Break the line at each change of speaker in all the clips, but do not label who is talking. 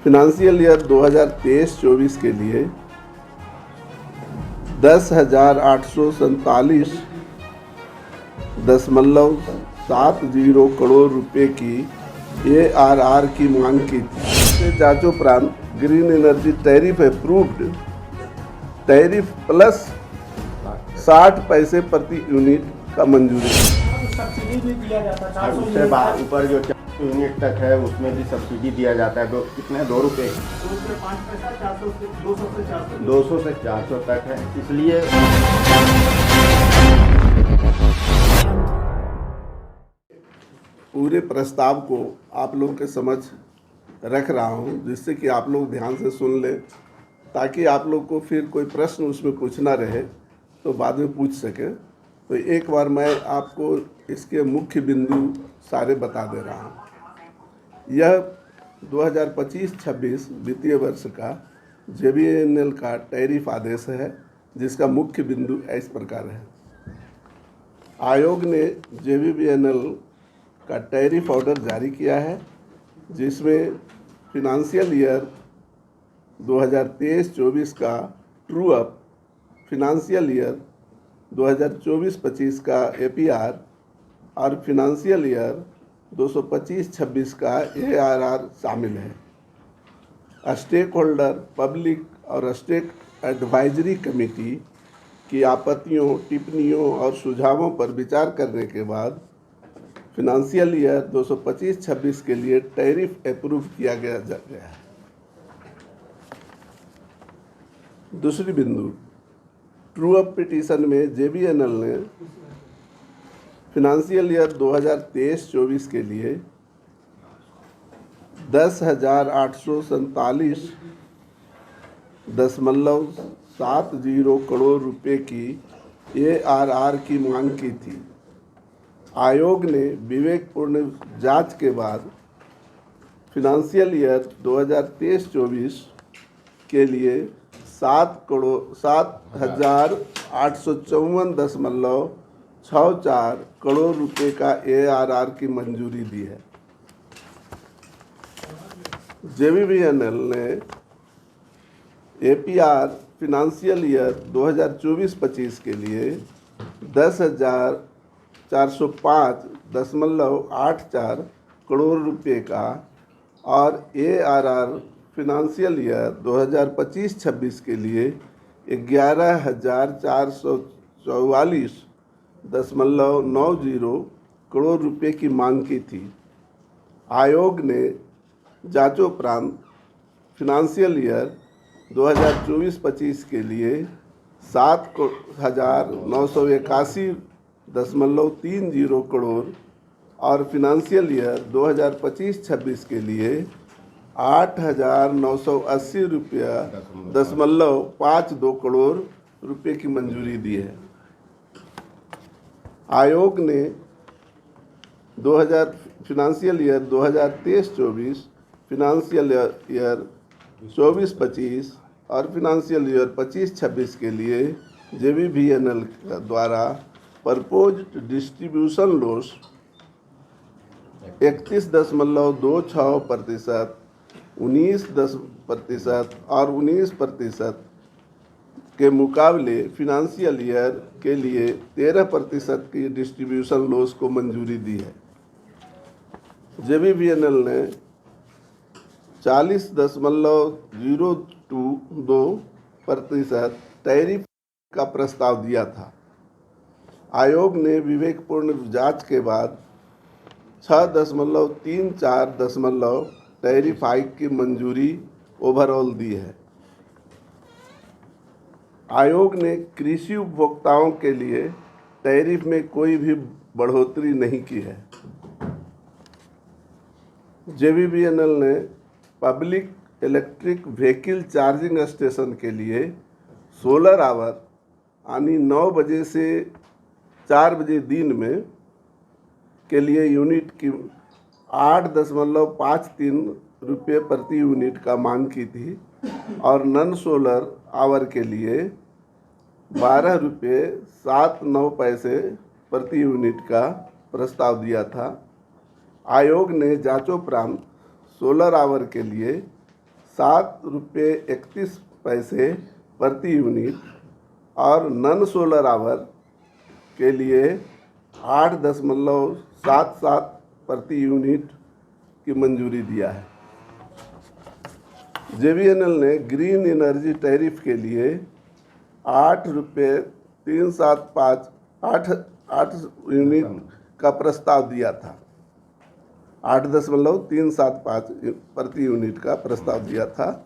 Financial year 2023-24 के लिए 10,847.70 करोड़ रुपए की ARR की मांग की थी। इसे जांचोपरांत green energy tariff approved tariff plus 60 पैसे प्रति यूनिट का मंजूरी।
सब्सिडी भी दिया जाता है,
उससे ऊपर जो यूनिट तक है उसमें भी सब्सिडी दिया जाता है। कितने 2 रुपये
5 पैसा 400 से 200 से 400
200 से 400 तक है। इसलिए
पूरे प्रस्ताव को आप लोगों के समझ रख रहा हूं, जिससे कि आप लोग ध्यान से सुन लें, ताकि आप लोग को फिर कोई प्रश्न उसमें पूछना रहे तो बाद में पूछ सकें। तो एक बार मैं आपको इसके मुख्य बिंदु सारे बता दे रहा हूं। यह 2025-26 वित्तीय वर्ष का JBNL का टैरिफ आदेश है, जिसका मुख्य बिंदु इस प्रकार है। आयोग ने JBNL का टैरिफ ऑर्डर जारी किया है, जिसमें फिनांशियल ईयर 2023-24 का ट्रू अप, फिनांशियल ईयर 2024-25 का APR और फिनांशियल ईयर 225-26 का ARR शामिल है। स्टेक होल्डर, पब्लिक और स्टेट एडवाइजरी कमेटी की आपत्तियों, टिप्पणियों और सुझावों पर विचार करने के बाद फिनांशियल ईयर 225-26 के लिए टैरिफ अप्रूव किया गया है। दूसरी बिंदु, ट्रू अप पिटीशन में JBNL ने फिनांशियल ईयर 2023-24 के लिए 10,847.70 करोड़ रुपए की ARR की मांग की थी। आयोग ने विवेकपूर्ण जांच के बाद फिनांशियल ईयर 2023-24 के लिए 7,854.64 करोड़ रुपए का ARR की मंजूरी दी है। JBNL ने APR फिनांशियल ईयर 2024-25 के लिए 10,405.84 करोड़ रुपए का और ARR फिनांशियल ईयर 2025-26 के लिए 11,444.90 करोड़ रुपए की मांग की थी। आयोग ने जांचोपरांत फिनांशियल ईयर 2024-25 के लिए 7,981.30 करोड़ और फिनांशियल ईयर 2025-26 के लिए 8,980.52 करोड़ रुपए की मंजूरी दी है। आयोग ने फिनांशियल ईयर 2023-24, फिनांशियल ईयर 24-25 और फिनांशियल ईयर 25-26 के लिए JBNL द्वारा प्रपोज्ड डिस्ट्रीब्यूशन लॉस 31.26%, 19% और 19% के मुकाबले फिनांशियल ईयर के लिए 13% की डिस्ट्रीब्यूशन लॉस को मंजूरी दी है। JBNL ने 40.022% टैरिफ का प्रस्ताव दिया था। आयोग ने विवेकपूर्ण जांच के बाद 6.34% टैरिफ हाइक की मंजूरी ओवरऑल दी है। आयोग ने कृषि उपभोक्ताओं के लिए टैरिफ में कोई भी बढ़ोतरी नहीं की है। JBNL ने public electric vehicle charging station के लिए 16 आवर यानी 9 बजे से 4 बजे दिन में के लिए यूनिट की 8.53 रुपये प्रति यूनिट का मांग की थी और नन सोलर आवर के लिए 12 रुपये 79 पैसे प्रति यूनिट का प्रस्ताव दिया था। आयोग ने जांचोपरांत सोलर आवर के लिए ₹7.31 प्रति यूनिट और नॉन सोलर आवर के लिए 8.77 प्रति यूनिट की मंजूरी दिया है। JVNL ने ग्रीन एनर्जी टैरिफ के लिए ₹8 यूनिट का प्रस्ताव दिया था। 8.375 प्रति यूनिट का प्रस्ताव दिया था।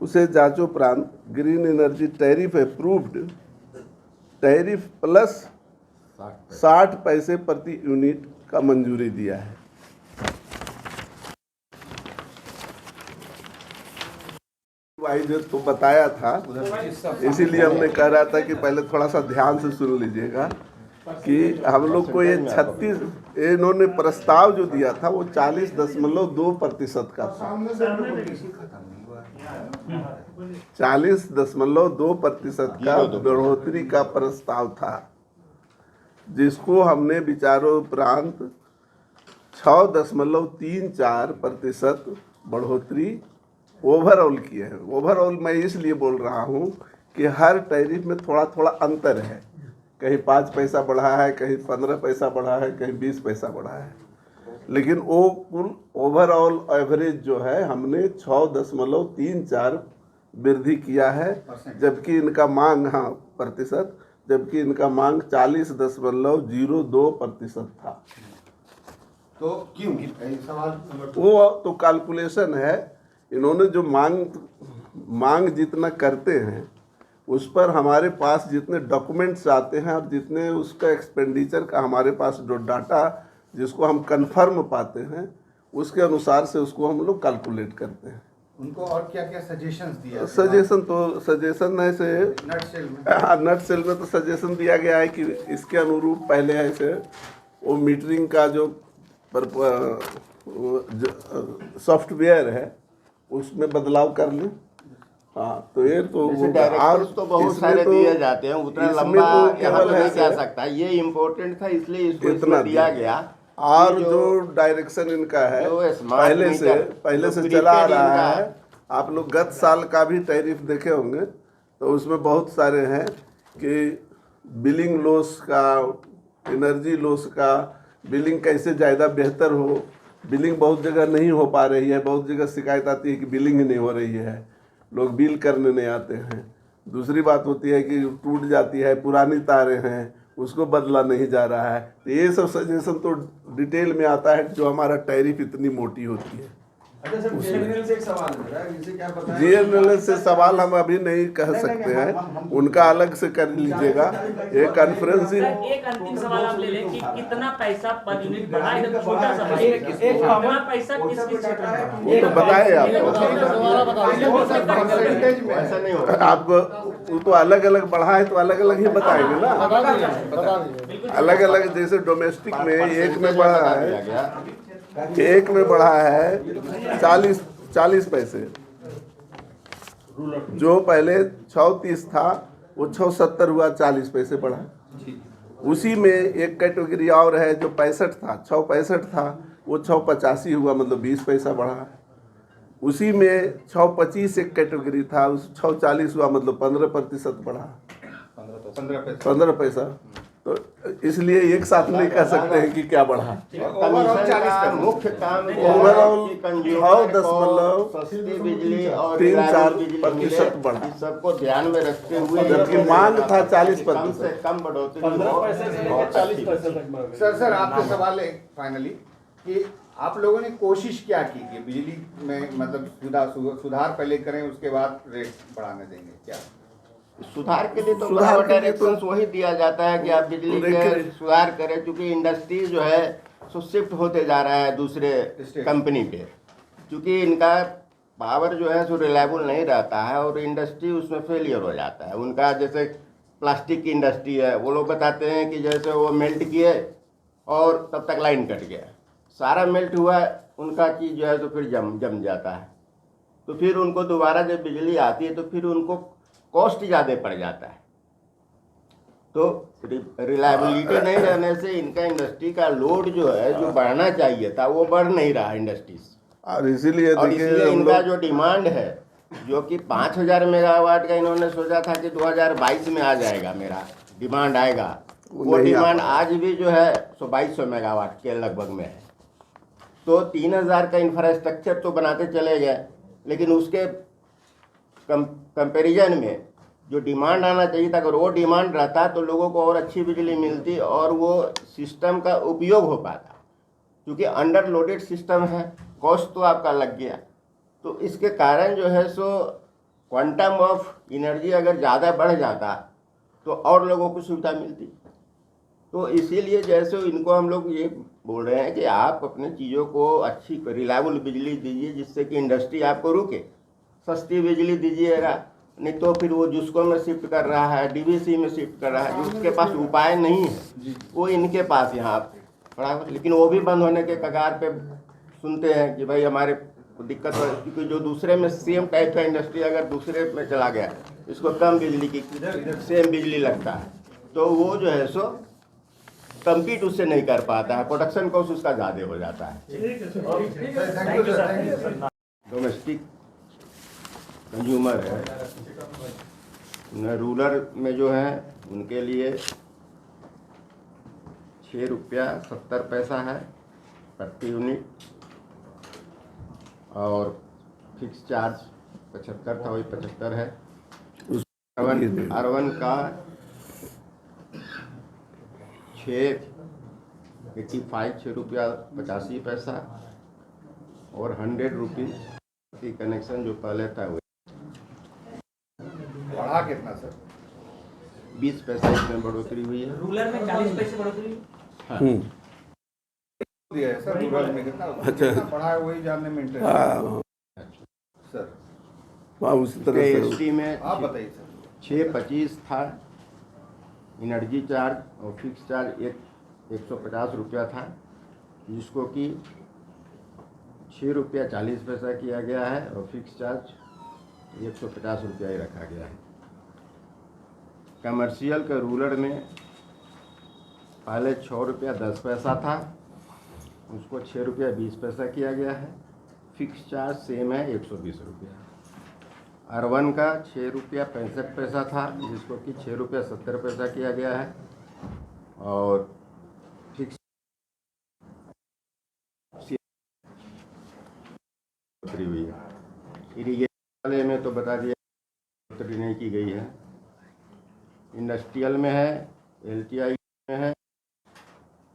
उसे जांचोपरांत green energy tariff approved tariff plus 60 पैसे प्रति यूनिट का मंजूरी दिया है। वाइज तो बताया था, इसीलिए हमने कह रहा था कि पहले थोड़ा सा ध्यान से सुन लीजिएगा कि हम लोग को ये 36 इन्होंने प्रस्ताव जो दिया था वो 40.2% का था। 40.2% का बढ़ोतरी का प्रस्ताव था, जिसको हमने विचारोपरांत 6.34% बढ़ोतरी ओवरऑल किए हैं। ओवरऑल मैं इसलिए बोल रहा हूँ कि हर टैरिफ में थोड़ा थोड़ा अंतर है, कहीं 5 पैसा बढ़ा है, कहीं 15 पैसा बढ़ा है, कहीं 20 पैसा बढ़ा है, लेकिन वो कुल ओवरऑल एवरेज जो है हमने 6.34 वृद्धि किया है, जबकि इनका मांग प्रतिशत, जबकि इनका मांग 40.02% था।
तो क्यों सवाल
वो तो कैलकुलेशन है, इन्होंने जो मांग जितना करते हैं उस पर हमारे पास जितने डॉक्यूमेंट्स आते हैं और जितने उसका एक्सपेंडिचर का हमारे पास जो डाटा जिसको हम कंफर्म पाते हैं उसके अनुसार से उसको हम लोग कैलकुलेट करते हैं।
उनको और क्या क्या सजेशंस दिया?
सजेशन ऐसे
नट सेल में
नट सेल में तो सजेशन दिया गया है कि इसके अनुरूप पहले ऐसे वो मीटरिंग का जो सॉफ्टवेयर है उसमें बदलाव कर लें। हाँ, तो ये तो
डायरेक्शंस तो बहुत सारे दिए जाते हैं, उतना लंबा यहाँ तो नहीं जा सकता। ये इम्पोर्टेंट था इसलिए इसको इतना दिया गया।
और जो डायरेक्शन इनका है पहले से चला आ रहा है, आप लोग गत साल का भी टैरिफ देखे होंगे तो उसमें बहुत सारे हैं कि बिलिंग लॉस का, एनर्जी लॉस का, बिलिंग कैसे ज़्यादा बेहतर हो। बिलिंग बहुत जगह नहीं हो पा रही है, बहुत जगह शिकायत आती है कि बिलिंग ही नहीं हो रही है, लोग बिल करने नहीं आते हैं। दूसरी बात होती है कि टूट जाती है, पुरानी तारें हैं उसको बदला नहीं जा रहा है। तो ये सब सजेशन तो डिटेल में आता है जो हमारा टैरिफ इतनी मोटी होती है।
अच्छा सर, GNL से एक सवाल है मेरा, इसे क्या पता है?
GNL से सवाल हम अभी नहीं कह सकते हैं, उनका अलग से कर लीजिएगा। ये कॉन्फ्रेंसिंग
एक अंतिम सवाल आप ले लें कि कितना पैसा पर यूनिट बढ़ा है, तो छोटा सा कितना पैसा किस क्षेत्र में?
वो तो बताए आपको,
ऐसा नहीं होगा।
आपको वो तो अलग अलग बढ़ा है तो अलग अलग ही बताएंगे ना। अलग अलग जैसे डोमेस्टिक में एक में बढ़ा है, एक में बढ़ा है 40 पैसे, जो पहले 6.30 था वो 6.70 हुआ, 40 पैसे बढ़ा। उसी में एक कैटेगरी और है जो 65 था, 6.65 था वो 6.85 हुआ, मतलब 20 पैसा बढ़ा। उसी में 6.25 एक कैटेगरी था, उस 6.40 हुआ, मतलब 15% बढ़ा, 15 पैसा। तो इसलिए एक साथ नहीं कह सकते हैं कि क्या बढ़ा।
मुख्य काम
ओवरऑल
6.10 बिजली और
3-4% बढ़ा,
सबको ध्यान में रखते हुए,
जबकि मांग था 40%।
कम से कम बढ़ोतरी।
सर आपसे सवाल है फाइनली कि आप लोगों ने कोशिश क्या की कि बिजली में मतलब सुधार पहले करें उसके बाद रेट बढ़ाने देंगे? क्या
सुधार के लिए तो
सुधार के लिए
डायरेक्शन वही दिया जाता है कि आप बिजली के सुधार करें, क्योंकि इंडस्ट्री जो है सो शिफ्ट होते जा रहा है दूसरे कंपनी पे, क्योंकि इनका पावर जो है सो रिलायबल नहीं रहता है और इंडस्ट्री उसमें फेलियर हो जाता है उनका। जैसे प्लास्टिक की इंडस्ट्री है, वो लोग बताते हैं कि जैसे वो मेल्ट किए और तब तक लाइन कट गया, सारा मेल्ट हुआ उनका चीज़ जो है तो फिर जम जाता है, तो फिर उनको दोबारा जब बिजली आती है तो फिर उनको कॉस्ट ज़्यादा पड़ जाता है। तो रिलायबिलिटी नहीं रहने से इनका इंडस्ट्री का लोड जो है जो बढ़ना चाहिए था वो बढ़ नहीं रहा इंडस्ट्रीज।
और इसीलिए
और
देखिए
इसलिए
हम
इनका
लोग
जो डिमांड है, जो कि 5000 मेगावाट का इन्होंने सोचा था कि 2022 में आ जाएगा, मेरा डिमांड आएगा, वो
नहीं आ
डिमांड
पाया।
आज भी जो है 2200 मेगावाट के लगभग में है। तो 3000 का इंफ्रास्ट्रक्चर तो बनाते चले गए, लेकिन उसके कंपैरिजन में जो डिमांड आना चाहिए था, अगर वो डिमांड रहता तो लोगों को और अच्छी बिजली मिलती और वो सिस्टम का उपयोग हो पाता। क्योंकि अंडर लोडेड सिस्टम है, कॉस्ट तो आपका लग गया, तो इसके कारण जो है सो क्वांटम ऑफ एनर्जी अगर ज़्यादा बढ़ जाता तो और लोगों को सुविधा मिलती। तो इसीलिए जैसे इनको हम लोग ये बोल रहे हैं कि आप अपने चीज़ों को अच्छी रिलायबल बिजली दीजिए, जिससे कि इंडस्ट्री आपको रुके। सस्ती बिजली दीजिएगा, नहीं तो फिर वो जिसको में शिफ्ट कर रहा है, डीवीसी में शिफ्ट कर रहा है, जो उसके पास उपाय नहीं है वो इनके पास यहाँ पड़ा हुआ। लेकिन वो भी बंद होने के कगार पे सुनते हैं कि भाई हमारे को दिक्कत हो, क्योंकि जो दूसरे में सेम टाइप का इंडस्ट्री अगर दूसरे में चला गया, इसको कम बिजली की सेम बिजली लगता है, तो वो जो है सो कम्पीट उससे नहीं कर पाता है, प्रोडक्शन कॉस्ट उसका ज़्यादा हो जाता है। डोमेस्टिक कंज्यूमर है न, रूरल में जो है उनके लिए 6.70 है प्रति यूनिट, और फिक्स चार्ज 75 था, वही 75 है। अर्बन का 6 रुपया 85 और 100 रुपीज़ की कनेक्शन जो पहले था वो
बढ़ा कितना सर?
20 पैसा इसमें बढ़ोतरी हुई है।
रूरल में 40 पैसे बढ़ोतरी।
हाँ।
दिया है सर, रूरल में कितना
अच्छा।
कितना बढ़ा है वही जानने में इंटरेस्ट
हाँ
सर।
हाँ, उसी तरह से
एसटी में
आप बताइए सर।
6.25 था एनर्जी चार्ज, और फिक्स चार्ज 150 रुपया था, जिसको कि 6 रुपया 40 पैसा किया गया है, और फिक्स चार्ज 150 रुपया ही रखा गया है। कमर्शियल के रूरल में पहले 6 रुपया 10 पैसा था, उसको 6 रुपया 20 पैसा किया गया है। फिक्स चार्ज सेम है 120 रुपया। अर्बन का 6 रुपया 65 पैसा था, जिसको कि 6 रुपया 70 पैसा किया गया है, और फिक्स हुई है। इरीगेशन वाले में तो बता दिया बढ़ोतरी नहीं की गई है। इंडस्ट्रियल में है, एलटीआई में है,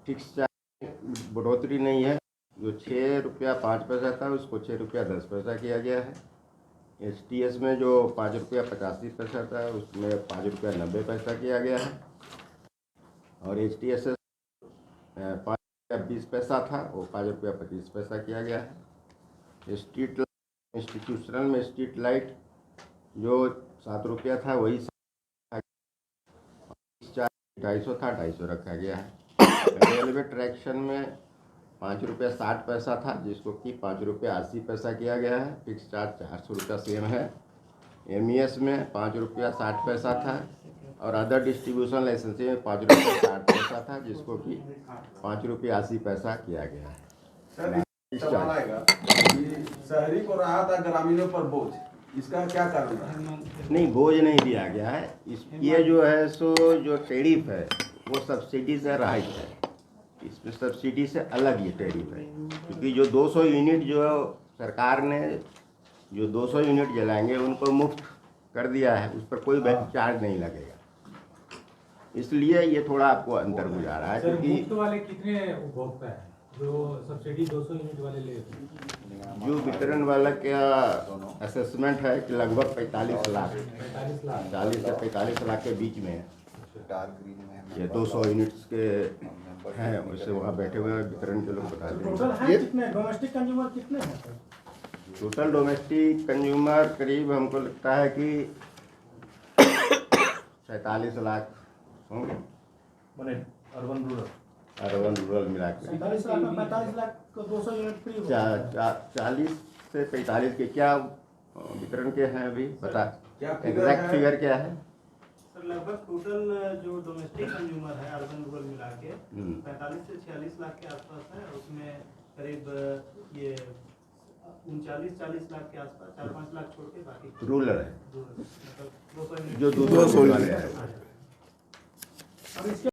फिक्स चार्ज बढ़ोतरी नहीं है। जो 6 रुपया 5 पैसा था उसको 6 रुपया 10 पैसा किया गया है। एचटीएस में जो 5 रुपया 85 पैसा था उसमें 5 रुपया 90 पैसा किया गया है, और एचटीएस 5 रुपया 20 पैसा था, वो 5 रुपया 25 पैसा किया गया है। स्ट्रीट इंस्टीट्यूशनल में स्ट्रीट लाइट जो 7 रुपया था वही 250 था, 250 रखा गया है। रेलवे ट्रैक्शन में 5 रुपया 60 पैसा था, जिसको कि 5 रुपया 80 पैसा किया गया है। फिक्स चार्ज 400 रुपया सेम है। एमईएस में 5 रुपया 60 पैसा था, और अदर डिस्ट्रीब्यूशन लाइसेंस में 5 रुपया 60 पैसा था, जिसको कि 5 रुपया 80 पैसा किया गया है।
सर सवाल आएगा कि शहरी को राहत है, ग्रामीणों पर बोझ, इसका क्या कारण है?
नहीं, बोझ नहीं दिया गया है। ये जो है सो जो टैरिफ है वो सब्सिडी से रहित है, इसमें सब्सिडी से अलग ये टैरिफ है। क्योंकि जो 200 यूनिट जो सरकार ने जो 200 यूनिट जलाएंगे उनको मुफ्त कर दिया है, उस पर कोई चार्ज नहीं लगेगा, इसलिए ये थोड़ा आपको अंतर गुजारा है।
सर,
क्योंकि
मुफ्त वाले कितने उपभोक्ता है जो सब्सिडी 200 यूनिट वाले ले रहे हैं?
जो वितरण वाला का असेसमेंट है कि लगभग 45 लाख
45 लाख
40 से 45 लाख के बीच में है।
डार्क ग्रीन में
ये 200 यूनिट्स के हैं, वैसे वहाँ बैठे हुए वितरण के लोग बता
टोटल
देंगे।
है कितने डोमेस्टिक कंज्यूमर कितने हैं सर?
टोटल डोमेस्टिक कंज्यूमर करीब हमको लगता है कि 47 लाख होंगे,
बने अर्बन रूरल
अर्बन रूरल मिला के।
47 लाख में 45 लाख को 200 यूनिट फ्री हो
40 से 45 के क्या वितरण के हैं अभी पता,
क्या फिगर
एग्जैक्ट
है?
फिगर क्या है?
सर लगभग टोटल जो डोमेस्टिक कंज्यूमर है अर्बन रूरल मिला के 45 से 46 लाख के आसपास है। उसमें करीब ये 39-40 लाख के आसपास, 4-5 लाख छोड़ के बाकी
रूलर है
मतलब 200 यूनिट
जो
200
200 वाले
यूनिट।
हैं।
अब इसके